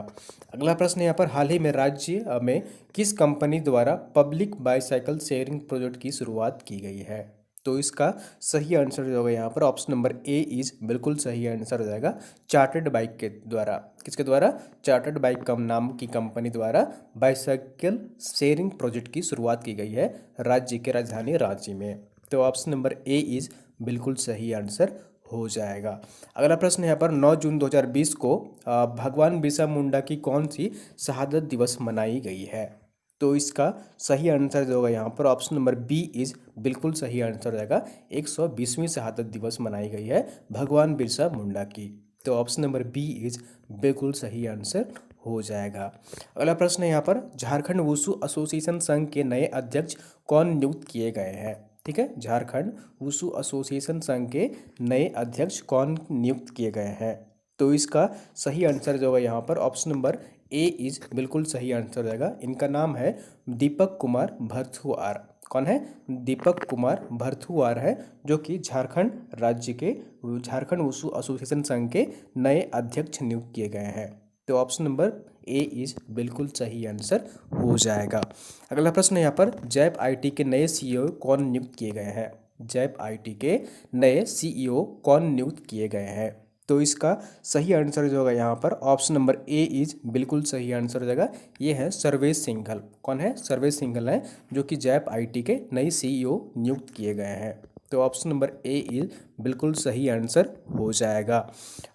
अगला प्रश्न यहाँ पर, हाल ही में राज्य में किस कंपनी द्वारा पब्लिक बाईसाइकिल शेयरिंग प्रोजेक्ट की शुरुआत की गई है? तो इसका सही आंसर जो होगा यहाँ पर ऑप्शन नंबर ए इज बिल्कुल सही आंसर हो जाएगा, चार्टर्ड बाइक के द्वारा। किसके द्वारा? चार्टर्ड बाइक कम नाम की कंपनी द्वारा बाईसाइकिल शेयरिंग प्रोजेक्ट की शुरुआत की गई है राज्य के राजधानी रांची में। तो ऑप्शन नंबर ए इज बिल्कुल सही आंसर हो जाएगा। अगला प्रश्न यहाँ पर, 9 जून 2020 को भगवान बिरसा मुंडा की कौन सी शहादत दिवस मनाई गई है? तो इसका सही आंसर जो होगा यहाँ पर ऑप्शन नंबर बी इज बिल्कुल सही आंसर हो जाएगा, 120वीं शहादत दिवस मनाई गई है भगवान बिरसा मुंडा की। तो ऑप्शन नंबर बी इज बिल्कुल सही आंसर हो जाएगा। अगला प्रश्न है यहाँ पर, झारखंड वुशु एसोसिएशन संघ के नए अध्यक्ष कौन नियुक्त किए गए हैं? ठीक है, झारखंड वुशु एसोसिएशन संघ के नए अध्यक्ष कौन नियुक्त किए गए हैं? तो इसका सही आंसर जो है यहाँ पर ऑप्शन नंबर ए इज बिल्कुल सही आंसर हो जाएगा। इनका नाम है दीपक कुमार भरथुआर। कौन है? दीपक कुमार भरथुआर है, जो कि झारखंड राज्य के झारखंड वुशु एसोसिएशन संघ के नए अध्यक्ष नियुक्त किए गए हैं। तो ऑप्शन नंबर ए इज बिल्कुल सही आंसर हो जाएगा। अगला प्रश्न यहाँ पर, जैप IT के नए CEO कौन नियुक्त किए गए हैं? जैप IT के नए CEO कौन नियुक्त किए गए हैं? तो इसका सही आंसर जो होगा यहाँ पर ऑप्शन नंबर ए इज बिल्कुल सही आंसर हो जाएगा, ये है सर्वेश सिंघल। कौन है? सर्वेश सिंघल है, जो कि जैप IT के नए CEO नियुक्त किए गए हैं। तो ऑप्शन नंबर ए इज बिल्कुल सही आंसर हो जाएगा।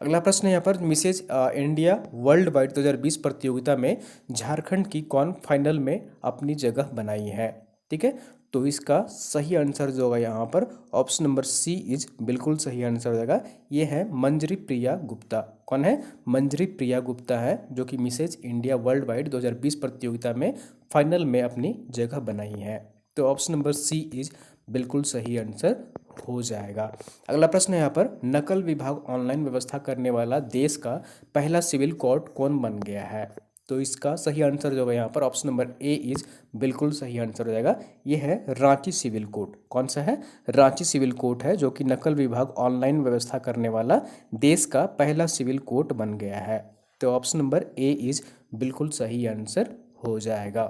अगला प्रश्न है यहाँ पर, मिसेज इंडिया वर्ल्ड वाइड 2020 प्रतियोगिता में झारखंड की कौन फाइनल में अपनी जगह बनाई है? ठीक है, तो इसका सही आंसर जो होगा यहाँ पर ऑप्शन नंबर सी इज बिल्कुल सही आंसर हो जाएगा, ये है मंजरी प्रिया गुप्ता। कौन है? मंजरी प्रिया गुप्ता है, जो कि मिसेज इंडिया वर्ल्ड वाइड 2020 प्रतियोगिता में फाइनल में अपनी जगह बनाई है। तो ऑप्शन नंबर सी इज बिल्कुल सही आंसर हो जाएगा। अगला प्रश्न है यहाँ पर, नकल विभाग ऑनलाइन व्यवस्था करने वाला देश का पहला सिविल कोर्ट कौन बन गया है? तो इसका सही आंसर जो है यहाँ पर ऑप्शन नंबर ए इज बिल्कुल सही आंसर हो जाएगा, ये है रांची सिविल कोर्ट। कौन सा है? रांची सिविल कोर्ट है, जो कि नकल विभाग ऑनलाइन व्यवस्था करने वाला देश का पहला सिविल कोर्ट बन गया है। तो ऑप्शन नंबर ए इज बिल्कुल सही आंसर हो जाएगा।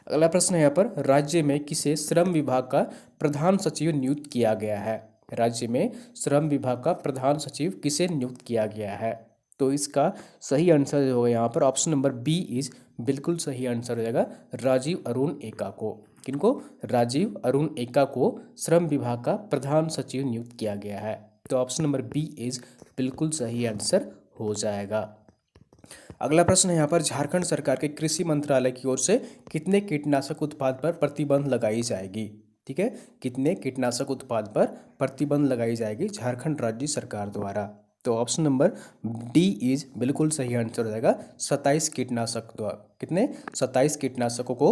अगला प्रश्न है यहाँ पर, राज्य में किसे श्रम विभाग का प्रधान सचिव नियुक्त किया गया है? राज्य में श्रम विभाग का प्रधान सचिव किसे नियुक्त किया गया है? तो इसका सही आंसर जो होगा यहाँ पर ऑप्शन नंबर बी इज बिल्कुल सही आंसर हो जाएगा, राजीव अरुण एका को। किनको? राजीव अरुण एका को श्रम विभाग का प्रधान सचिव नियुक्त किया गया है। तो ऑप्शन नंबर बी इज बिल्कुल सही आंसर हो जाएगा। अगला प्रश्न है यहाँ पर, झारखंड सरकार के कृषि मंत्रालय की ओर से कितने कीटनाशक उत्पाद पर प्रतिबंध लगाई जाएगी? ठीक है, कितने कीटनाशक उत्पाद पर प्रतिबंध लगाई जाएगी झारखंड राज्य सरकार द्वारा। तो ऑप्शन नंबर डी इज बिल्कुल सही आंसर हो जाएगा। 27 कीटनाशक द्वारा कितने 27 कीटनाशकों को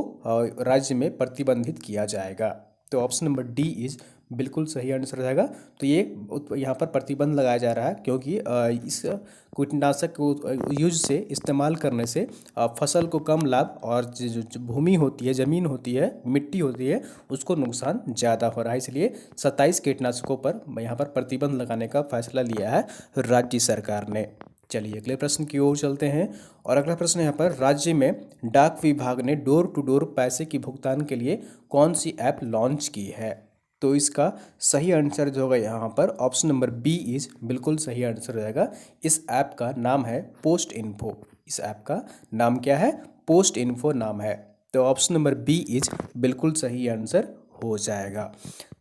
राज्य में प्रतिबंधित किया जाएगा। तो ऑप्शन नंबर डी इज बिल्कुल सही आंसर हो जाएगा। तो ये यहाँ पर प्रतिबंध लगाया जा रहा है क्योंकि इस कीटनाशक को यूज से इस्तेमाल करने से फसल को कम लाभ और जो भूमि होती है, ज़मीन होती है, मिट्टी होती है, उसको नुकसान ज़्यादा हो रहा है। इसलिए 27 कीटनाशकों पर यहाँ पर प्रतिबंध लगाने का फैसला लिया है राज्य सरकार ने। चलिए अगले प्रश्न की ओर चलते हैं। और अगला प्रश्न यहाँ पर, राज्य में डाक विभाग ने डोर टू डोर पैसे की भुगतान के लिए कौन सी ऐप लॉन्च की है। तो इसका सही आंसर जो होगा यहाँ पर ऑप्शन नंबर बी इज बिल्कुल सही आंसर हो जाएगा। इस ऐप का नाम है पोस्ट इन्फो। इस ऐप का नाम क्या है? पोस्ट इन्फो नाम है। तो ऑप्शन नंबर बी इज बिल्कुल सही आंसर हो जाएगा।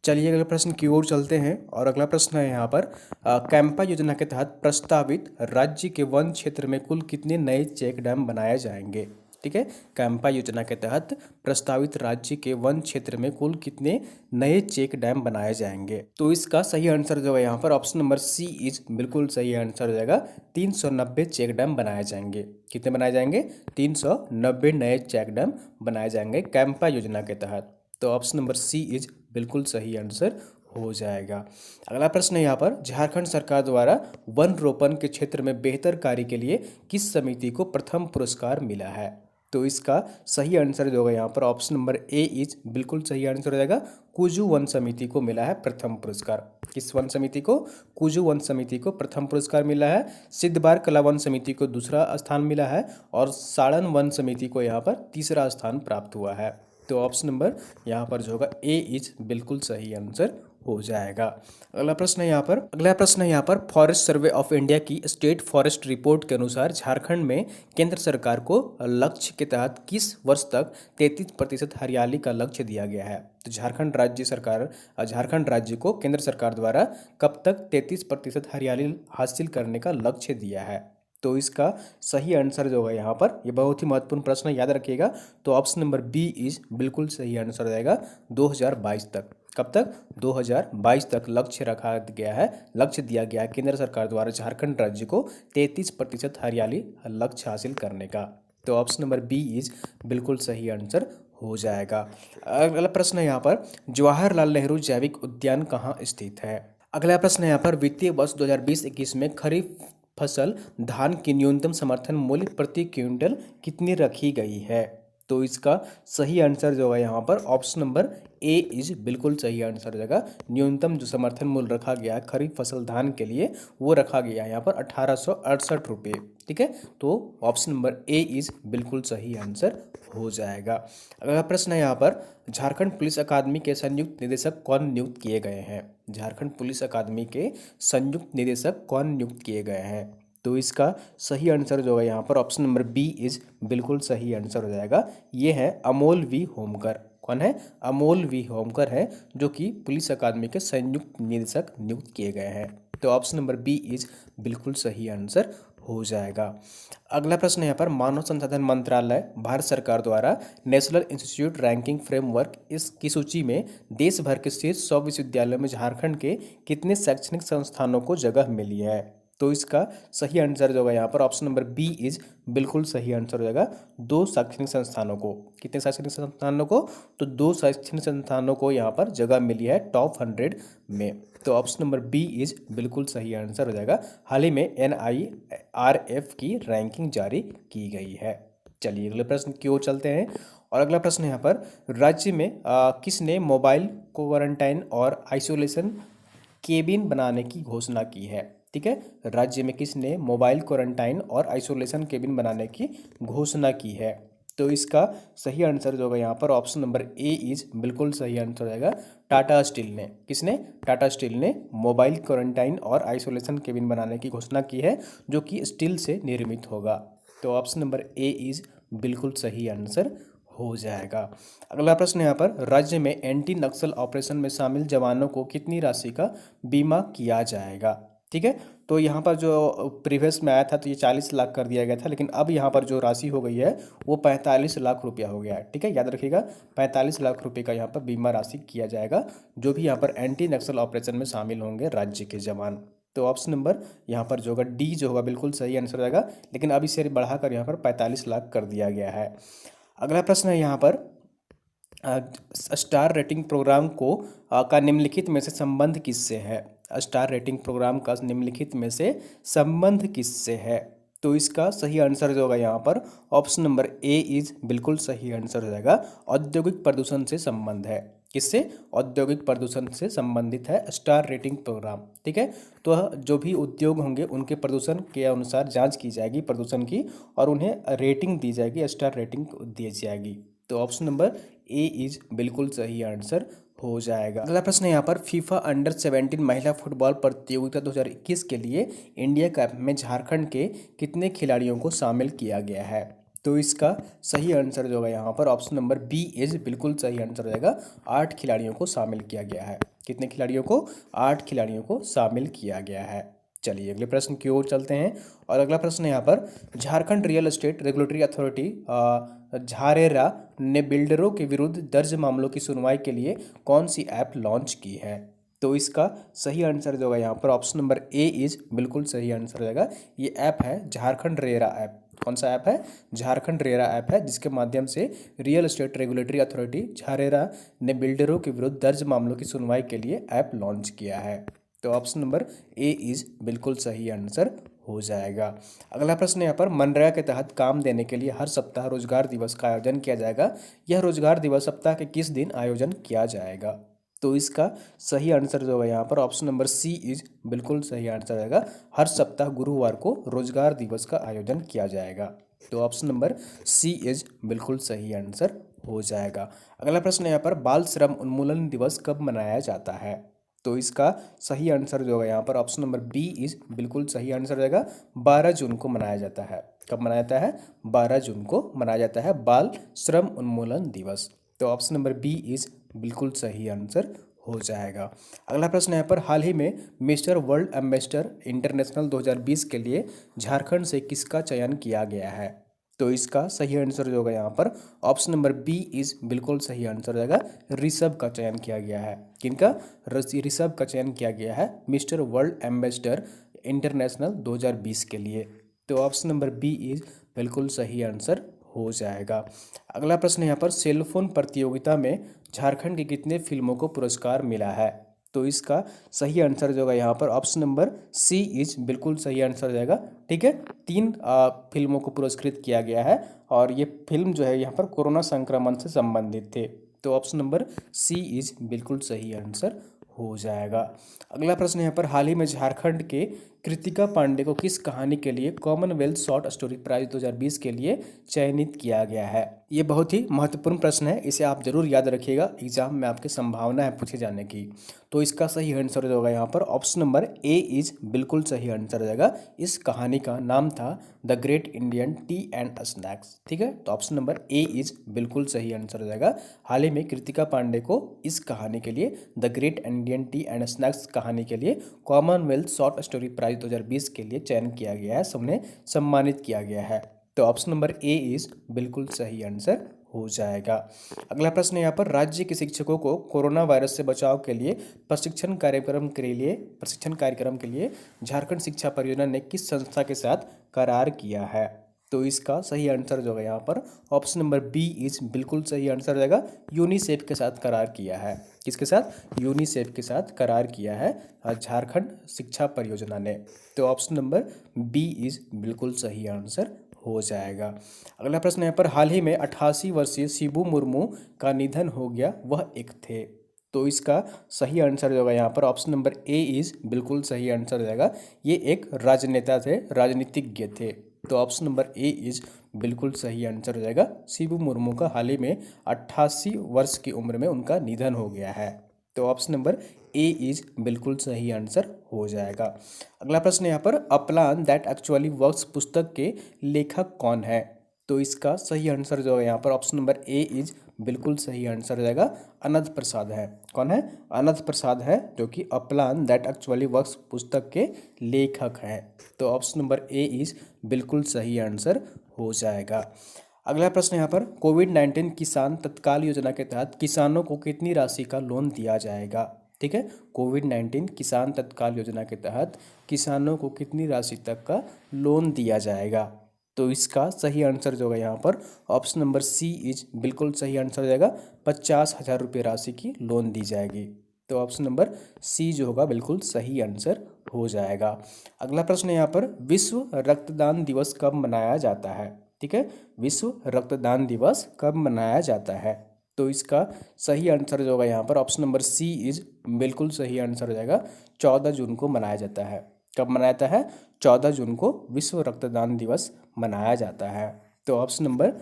चलिए अगले प्रश्न की ओर चलते हैं। और अगला प्रश्न है यहाँ पर, कैंपा योजना के तहत प्रस्तावित राज्य के वन क्षेत्र में कुल कितने नए चेक डैम बनाए जाएंगे। ठीक है, कैंपा योजना के तहत प्रस्तावित राज्य के वन क्षेत्र में कुल कितने नए चेक डैम बनाए जाएंगे। तो इसका सही आंसर जो है यहाँ पर ऑप्शन नंबर सी इज बिल्कुल सही आंसर हो जाएगा। 390 चेक डैम बनाए जाएंगे। कितने बनाए जाएंगे? 390 नए चेक डैम बनाए जाएंगे कैंपा योजना के तहत। तो ऑप्शन नंबर सी इज बिल्कुल सही आंसर हो जाएगा। अगला प्रश्न है यहाँ पर, झारखंड सरकार द्वारा वन रोपण के क्षेत्र में बेहतर कार्य के लिए किस समिति को प्रथम पुरस्कार मिला है। तो इसका सही आंसर जो होगा यहाँ पर ऑप्शन नंबर ए इज बिल्कुल सही आंसर हो जाएगा। कुजू वन समिति को मिला है प्रथम पुरस्कार। किस वन समिति को? कुजू वन समिति को प्रथम पुरस्कार मिला है। सिद्धबार कला वन समिति को दूसरा स्थान मिला है और साड़न वन समिति को यहाँ पर तीसरा स्थान प्राप्त हुआ है। तो ऑप्शन नंबर यहाँ पर जो होगा ए इज बिल्कुल सही आंसर हो जाएगा। अगला प्रश्न है यहाँ पर फॉरेस्ट सर्वे ऑफ इंडिया की स्टेट फॉरेस्ट रिपोर्ट के अनुसार झारखंड में केंद्र सरकार को लक्ष्य के तहत किस वर्ष तक 33% हरियाली का लक्ष्य दिया गया है। तो झारखंड राज्य को केंद्र सरकार द्वारा कब तक 33% हरियाली हासिल करने का लक्ष्य दिया है। तो इसका सही आंसर जो है यहाँ पर, ये बहुत ही महत्वपूर्ण प्रश्न है, याद रखिएगा। तो ऑप्शन नंबर बी इज बिल्कुल सही आंसर हो जाएगा। 2022 तक। कब तक? 2022 तक लक्ष्य रखा गया है, लक्ष्य दिया गया है केंद्र सरकार द्वारा झारखंड राज्य को 33% हरियाली लक्ष्य हासिल करने का। तो ऑप्शन नंबर बी इज बिल्कुल सही आंसर हो जाएगा। अगला प्रश्न है यहाँ पर, जवाहरलाल नेहरू जैविक उद्यान कहाँ स्थित है। अगला प्रश्न है यहाँ पर, वित्तीय वर्ष 2020-21 में खरीफ फसल धान की न्यूनतम समर्थन मूल्य प्रति क्विंटल कितनी रखी गई है। तो इसका सही आंसर जो है यहाँ पर ऑप्शन नंबर ए इज बिल्कुल सही आंसर हो जाएगा। न्यूनतम जो समर्थन मूल्य रखा गया है खरीफ फसल धान के लिए वो रखा गया है यहाँ पर 1868 रुपये। ठीक है, तो ऑप्शन नंबर ए इज बिल्कुल सही आंसर हो जाएगा। अगला प्रश्न है यहाँ पर, झारखंड पुलिस अकादमी के संयुक्त निदेशक कौन नियुक्त किए गए हैं। झारखंड पुलिस अकादमी के संयुक्त निदेशक कौन नियुक्त किए गए हैं। तो इसका सही आंसर जो है यहाँ पर ऑप्शन नंबर बी इज बिल्कुल सही आंसर हो जाएगा। ये है अमोल वी होमकर। कौन है? अमोल वी होमकर है, जो कि पुलिस अकादमी के संयुक्त निदेशक नियुक्त किए गए हैं। तो ऑप्शन नंबर बी इज बिल्कुल सही आंसर हो जाएगा। अगला प्रश्न यहाँ पर, मानव संसाधन मंत्रालय भारत सरकार द्वारा नेशनल इंस्टीट्यूट रैंकिंग फ्रेमवर्क इसकी सूची में देश भर के शीर्ष 100 विश्वविद्यालयों में झारखंड के कितने शैक्षणिक संस्थानों को जगह मिली है। तो इसका सही आंसर जो होगा यहाँ पर ऑप्शन नंबर बी इज बिल्कुल सही आंसर हो जाएगा। 2 शैक्षणिक संस्थानों को। कितने शैक्षणिक संस्थानों को? तो 2 शैक्षणिक संस्थानों को यहाँ पर जगह मिली है टॉप 100 में। तो ऑप्शन नंबर बी इज बिल्कुल सही आंसर हो जाएगा। हाल ही में NIRF की रैंकिंग जारी की गई है। चलिए अगले प्रश्न की ओर चलते हैं। और अगला प्रश्न यहाँ पर, राज्य में किसने मोबाइल क्वारंटाइन और आइसोलेशन केबिन बनाने की घोषणा की है। ठीक है, राज्य में किसने मोबाइल क्वारंटाइन और आइसोलेशन केबिन बनाने की घोषणा की है। तो इसका सही आंसर जो होगा यहाँ पर ऑप्शन नंबर ए इज बिल्कुल सही आंसर हो जाएगा। टाटा स्टील ने। किसने? टाटा स्टील ने मोबाइल क्वारंटाइन और आइसोलेशन केबिन बनाने की घोषणा की है, जो कि स्टील से निर्मित होगा। तो ऑप्शन नंबर ए इज बिल्कुल सही आंसर हो जाएगा। अगला प्रश्न यहाँ पर, राज्य में एंटी नक्सल ऑपरेशन में शामिल जवानों को कितनी राशि का बीमा किया जाएगा। ठीक है। तो यहाँ पर जो प्रीवियस में आया था तो ये 40 लाख कर दिया गया था, लेकिन अब यहाँ पर जो राशि हो गई है वो 45 लाख रुपया हो गया है। ठीक है, याद रखिएगा 45 लाख रुपये का यहाँ पर बीमा राशि किया जाएगा, जो भी यहाँ पर एंटी नक्सल ऑपरेशन में शामिल होंगे राज्य के जवान। तो ऑप्शन नंबर यहाँ पर जो होगा डी जो होगा बिल्कुल सही आंसर रहेगा, लेकिन अब इसे बढ़ाकर यहाँ पर 45 लाख कर दिया गया है। अगला प्रश्न है यहाँ पर स्टार रेटिंग प्रोग्राम को का निम्नलिखित में से संबंध किससे है। स्टार रेटिंग प्रोग्राम का निम्नलिखित में से संबंध किससे है। तो इसका सही आंसर जो होगा यहाँ पर ऑप्शन नंबर ए इज बिल्कुल सही आंसर हो जाएगा। औद्योगिक प्रदूषण से संबंध है। किससे? औद्योगिक प्रदूषण से संबंधित है स्टार रेटिंग प्रोग्राम। ठीक है, तो जो भी उद्योग होंगे उनके प्रदूषण के अनुसार जांच की जाएगी प्रदूषण की, और उन्हें रेटिंग दी जाएगी, स्टार रेटिंग दी जाएगी। तो ऑप्शन नंबर ए इज बिल्कुल सही आंसर हो जाएगा। अगला प्रश्न है यहाँ पर फीफा अंडर 17 महिला फुटबॉल प्रतियोगिता 2021 के लिए इंडिया कप में झारखंड के कितने खिलाड़ियों को शामिल किया गया है। तो इसका सही आंसर जो होगा यहाँ पर ऑप्शन नंबर बी इज बिल्कुल सही आंसर रहेगा। 8 खिलाड़ियों को शामिल किया गया है। कितने खिलाड़ियों को? 8 खिलाड़ियों को शामिल किया गया है। चलिए अगले प्रश्न की ओर चलते हैं, और अगला प्रश्न है यहाँ पर Jharkhand real estate regulatory authority Jharera ने बिल्डरों के विरुद्ध दर्ज मामलों की सुनवाई के लिए कौन सी ऐप लॉन्च की है। तो इसका सही आंसर जो होगा यहाँ पर ऑप्शन नंबर ए इज बिल्कुल सही आंसर हो जाएगा। ये ऐप है झारखंड रेरा ऐप। कौन सा ऐप है? झारखंड रेरा ऐप है, जिसके माध्यम से real estate regulatory authority Jharera ने बिल्डरों के विरुद्ध दर्ज मामलों की सुनवाई के लिए ऐप लॉन्च किया है। तो ऑप्शन नंबर ए इज बिल्कुल सही आंसर हो जाएगा। अगला प्रश्न यहाँ पर मनरेगा के तहत काम देने के लिए हर सप्ताह रोजगार दिवस का आयोजन किया जाएगा। यह रोजगार दिवस सप्ताह के किस दिन आयोजन किया जाएगा। तो इसका सही आंसर जो होगा यहाँ पर ऑप्शन नंबर सी इज बिल्कुल सही आंसर रहेगा। हर सप्ताह गुरुवार को रोजगार दिवस का आयोजन किया जाएगा। तो ऑप्शन नंबर सी इज बिल्कुल सही आंसर हो जाएगा। अगला प्रश्न यहाँ पर बाल श्रम उन्मूलन दिवस कब मनाया जाता है। तो इसका सही आंसर जो होगा यहाँ पर ऑप्शन नंबर बी इज बिल्कुल सही आंसर रहेगा। 12 जून को मनाया जाता है। कब मनाया जाता है? 12 जून को मनाया जाता है बाल श्रम उन्मूलन दिवस। तो ऑप्शन नंबर बी इज बिल्कुल सही आंसर हो जाएगा। अगला प्रश्न यहाँ पर हाल ही में मिस्टर वर्ल्ड एम्बेसडर इंटरनेशनल 2020 के लिए झारखंड से किसका चयन किया गया है। तो इसका सही आंसर जो होगा यहाँ पर ऑप्शन नंबर बी इज बिल्कुल सही आंसर रहेगा। ऋषभ का चयन किया गया है। किनका? ऋषभ का चयन किया गया है मिस्टर वर्ल्ड एम्बेसडर इंटरनेशनल 2020 के लिए। तो ऑप्शन नंबर बी इज बिल्कुल सही आंसर हो जाएगा। अगला प्रश्न यहाँ पर सेलफोन प्रतियोगिता में झारखंड की कितने फिल्मों को पुरस्कार मिला है। तो इसका सही आंसर जो होगा यहाँ पर ऑप्शन नंबर सी इज बिल्कुल सही आंसर हो जाएगा। ठीक है, 3 फिल्मों को पुरस्कृत किया गया है, और ये फिल्म जो है यहाँ पर कोरोना संक्रमण से संबंधित थे। तो ऑप्शन नंबर सी इज बिल्कुल सही आंसर हो जाएगा। अगला प्रश्न यहाँ पर हाल ही में झारखंड के कृतिका पांडे को किस कहानी के लिए कॉमनवेल्थ शॉर्ट स्टोरी प्राइज 2020 के लिए चयनित किया गया है। ये बहुत ही महत्वपूर्ण प्रश्न है, इसे आप जरूर याद रखिएगा, एग्जाम में आपकी संभावना है पूछे जाने की। तो इसका सही आंसर होगा यहाँ पर ऑप्शन नंबर ए इज बिल्कुल सही आंसर हो जाएगा। इस कहानी का नाम था the great Indian T and snacks. ठीक है, तो ऑप्शन नंबर ए इज बिल्कुल सही आंसर हो जाएगा। हाल ही में कृतिका पांडे को इस कहानी के लिए the great Indian T and snacks कहानी के लिए कॉमनवेल्थ शॉर्ट स्टोरी प्राइज 2020 के लिए चयन किया गया है, सबने सम्मानित किया गया है। तो ऑप्शन नंबर ए इज बिल्कुल सही आंसर हो जाएगा। अगला प्रश्न यहाँ पर राज्य के शिक्षकों को कोरोना वायरस से बचाव के लिए प्रशिक्षण कार्यक्रम के लिए झारखंड शिक्षा परियोजना ने किस संस्था के साथ करार किया है। तो इसका सही आंसर जो है यहाँ पर ऑप्शन नंबर बी इज बिल्कुल सही आंसर रहेगा। यूनिसेफ के साथ करार किया है। किसके साथ? यूनिसेफ के साथ करार किया है झारखंड शिक्षा परियोजना ने। तो ऑप्शन नंबर बी इज बिल्कुल सही आंसर हो जाएगा। अगला प्रश्न यहाँ पर हाल ही में 88 वर्षीय शिबू मुर्मू का निधन हो गया, वह एक थे। तो इसका सही आंसर जो होगा यहाँ पर ऑप्शन नंबर ए इज बिल्कुल सही आंसर हो जाएगा। ये एक राजनेता थे, राजनीतिज्ञ थे। तो ऑप्शन नंबर ए इज बिल्कुल सही आंसर हो जाएगा। शिबू मुर्मू का हाल ही में 88 वर्ष की उम्र में उनका निधन हो गया है। तो ऑप्शन नंबर ए इज बिल्कुल सही आंसर हो जाएगा। अगला प्रश्न यहाँ पर a plan that actually works पुस्तक के लेखक कौन है। तो इसका सही आंसर जो है यहाँ पर ऑप्शन नंबर ए इज बिल्कुल सही आंसर हो जाएगा अनंत प्रसाद है। कौन है? अनंत प्रसाद है, जो कि a plan that actually works पुस्तक के लेखक हैं। तो ऑप्शन नंबर ए इज बिल्कुल सही आंसर हो जाएगा। अगला प्रश्न यहाँ पर, कोविड-19 किसान तत्काल योजना के तहत किसानों को कितनी राशि का लोन दिया जाएगा? ठीक है, कोविड-19 किसान तत्काल योजना के तहत किसानों को कितनी राशि तक का लोन दिया जाएगा? तो इसका सही आंसर जो होगा यहाँ पर ऑप्शन नंबर सी इज बिल्कुल सही आंसर हो जाएगा। 50,000 रुपये राशि की लोन दी जाएगी। तो ऑप्शन नंबर सी जो होगा बिल्कुल सही आंसर हो जाएगा। अगला प्रश्न यहाँ पर, विश्व रक्तदान दिवस कब मनाया जाता है? ठीक है, विश्व रक्तदान दिवस कब मनाया जाता है? तो इसका सही आंसर जो होगा यहाँ पर ऑप्शन नंबर सी इज बिल्कुल सही आंसर हो जाएगा। 14 जून को मनाया जाता है। कब मनाया जाता है? 14 जून को विश्व रक्तदान दिवस मनाया जाता है। तो ऑप्शन नंबर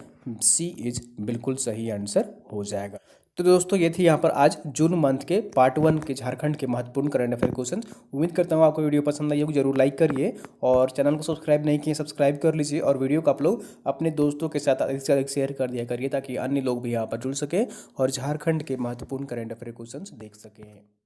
सी इज बिल्कुल सही आंसर हो जाएगा। तो दोस्तों ये थी यहाँ पर आज जून मंथ के पार्ट 1 के झारखंड के महत्वपूर्ण करंट अफेयर क्वेश्चन। उम्मीद करता हूँ आपको वीडियो पसंद आई होगी। जरूर लाइक करिए और चैनल को सब्सक्राइब नहीं किए सब्सक्राइब कर लीजिए और वीडियो को आप लोग अपने दोस्तों के साथ अधिक से अधिक शेयर कर दिया करिए ताकि अन्य लोग भी यहाँ पर जुड़ सकें और झारखंड के महत्वपूर्ण करंट अफेयर क्वेश्चन देख सकें।